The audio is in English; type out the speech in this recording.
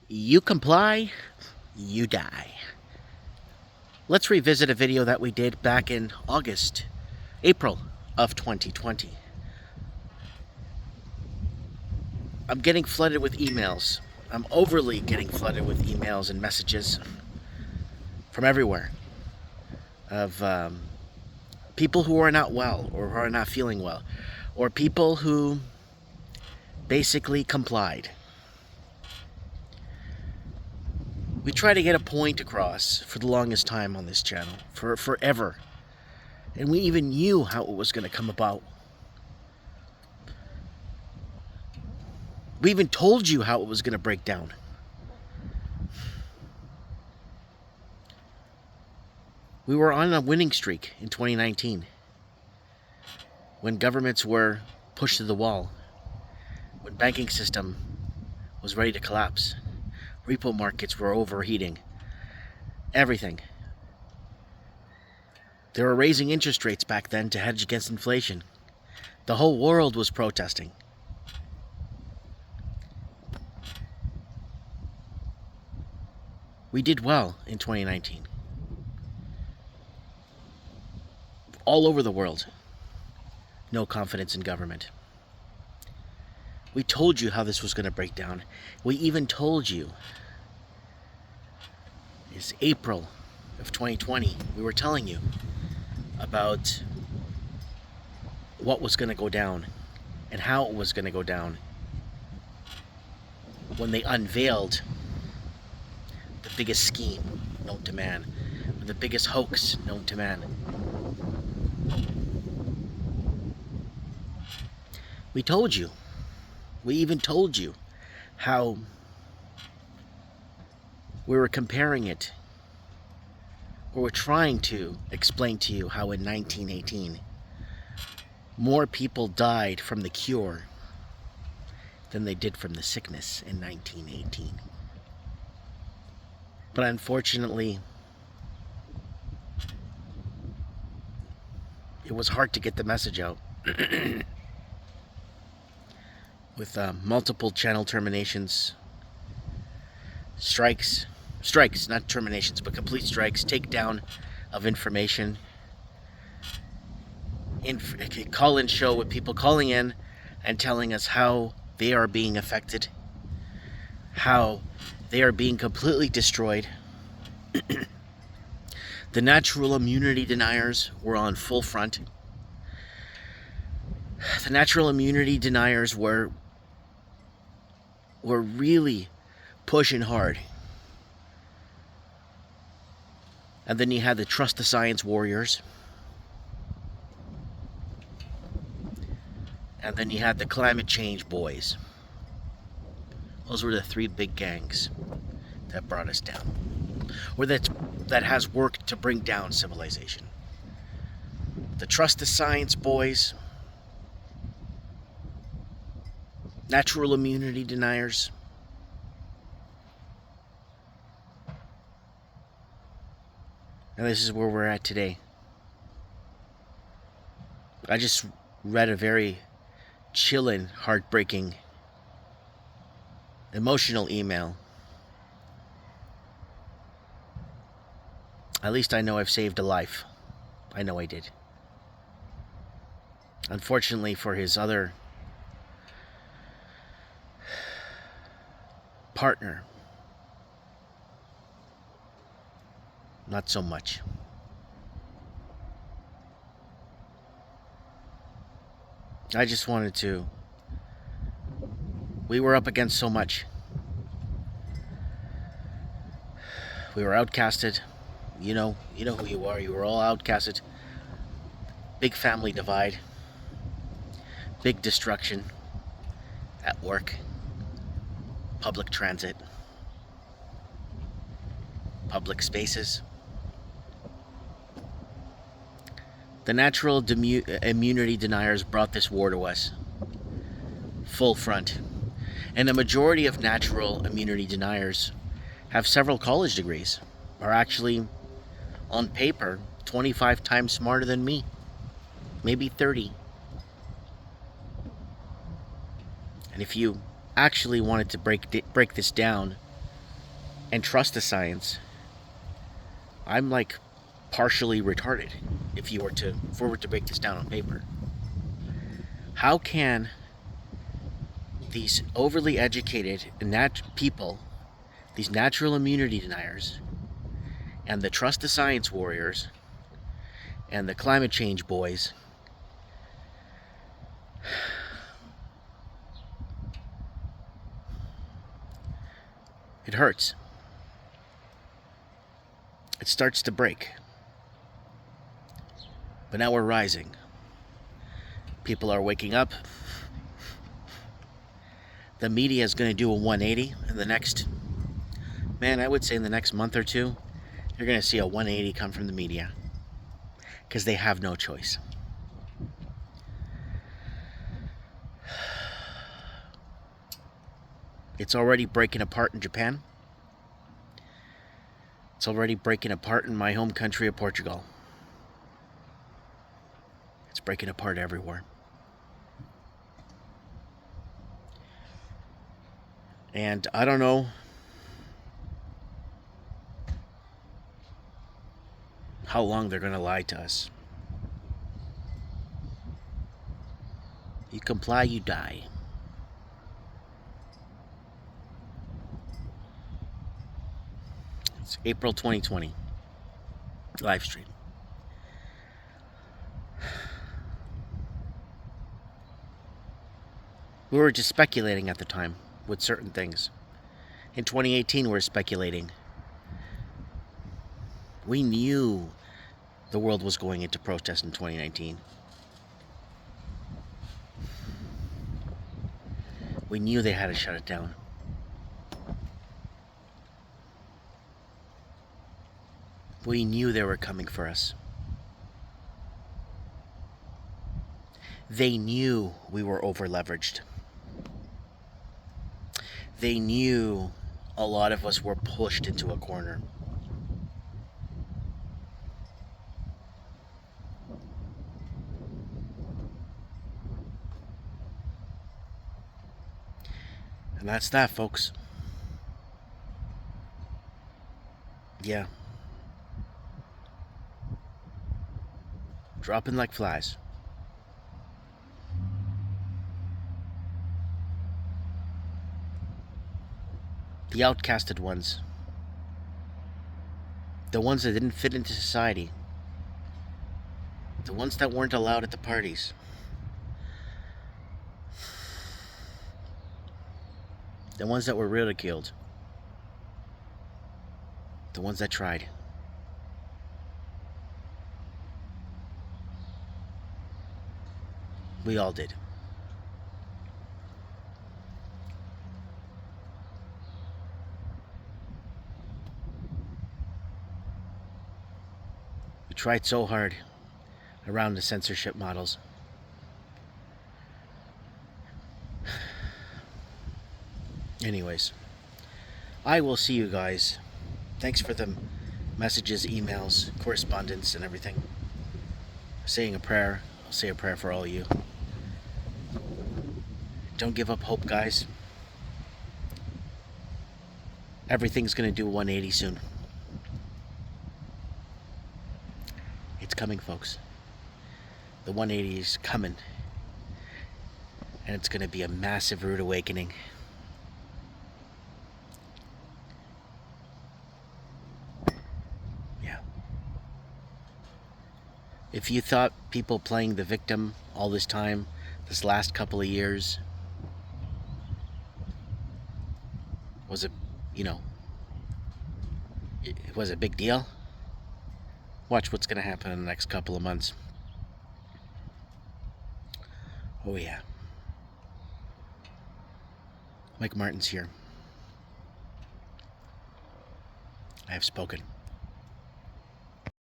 You comply, you die. Let's revisit a video that we did back in April of 2020. I'm getting flooded with emails. I'm overly getting flooded with emails and messages from everywhere of people who are not well or who are not feeling well, or people who basically complied. We try to get a point across for the longest time on this channel, for forever. And we even knew how it was going to come about. We even told you how it was going to break down. We were on a winning streak in 2019 when governments were pushed to the wall, when banking system was ready to collapse, repo markets were overheating, everything. They were raising interest rates back then to hedge against inflation. The whole world was protesting. We did well in 2019. All over the world, no confidence in government. We told you how this was going to break down. We even told you, it's April of 2020, we were telling you about what was going to go down and how it was going to go down when they unveiled the biggest scheme known to man, the biggest hoax known to man. We told you. We even told you how we were comparing it, or we're trying to explain to you how in 1918 more people died from the cure than they did from the sickness in 1918. But unfortunately, it was hard to get the message out. With multiple channel terminations, strikes, not terminations, but complete strikes, takedown of information, call-in show with people calling in and telling us how they are being affected, how they are being completely destroyed. The natural immunity deniers were on full front. The natural immunity deniers were really pushing hard. And then you had the trust the science warriors. And then you had the climate change boys. Those were the three big gangs that brought us down. Or that has worked to bring down civilization. The trust the science boys, natural immunity deniers, and this is where we're at today. I just read a very chilling, heartbreaking, emotional email. At least I know I've saved a life. I know I did. Unfortunately for his other partner, not so much. I just wanted to. We were up against so much. We were outcasted. You know who you are. You were all outcasted. Big family divide. Big destruction at work. Public transit. Public spaces. The natural immunity deniers brought this war to us. Full front. And the majority of natural immunity deniers have several college degrees, are actually, on paper, 25 times smarter than me. Maybe 30. And if you actually wanted to break this down and trust the science, I'm like partially retarded if we were to break this down on paper. How can these overly educated people, these natural immunity deniers, and the trust the science warriors, and the climate change boys, it hurts. It starts to break. But now we're rising. People are waking up. The media is going to do a 180 in the next, I would say in the next month or two, you're going to see a 180 come from the media. Because they have no choice. It's already breaking apart in Japan. It's already breaking apart in my home country of Portugal. It's breaking apart everywhere. And I don't know how long they're going to lie to us. You comply, you die. It's April 2020. Live stream. We were just speculating at the time with certain things. In 2018, we were speculating. We knew the world was going into protest in 2019. We knew they had to shut it down. We knew they were coming for us. They knew we were over-leveraged. They knew a lot of us were pushed into a corner. And that's that, folks. Yeah. Dropping like flies. The outcasted ones. The ones that didn't fit into society. The ones that weren't allowed at the parties. The ones that were ridiculed. The ones that tried. We all did. We tried so hard around the censorship models. Anyways, I will see you guys. Thanks for the messages, emails, correspondence, and everything. Saying a prayer. I'll say a prayer for all of you. Don't give up hope, guys. Everything's going to do a 180 soon. It's coming, folks. The 180 is coming. And it's going to be a massive rude awakening. Yeah. If you thought people playing the victim all this time, this last couple of years, was it was a big deal, watch what's going to happen in the next couple of months. Oh yeah. Mike Martin's here. I have spoken.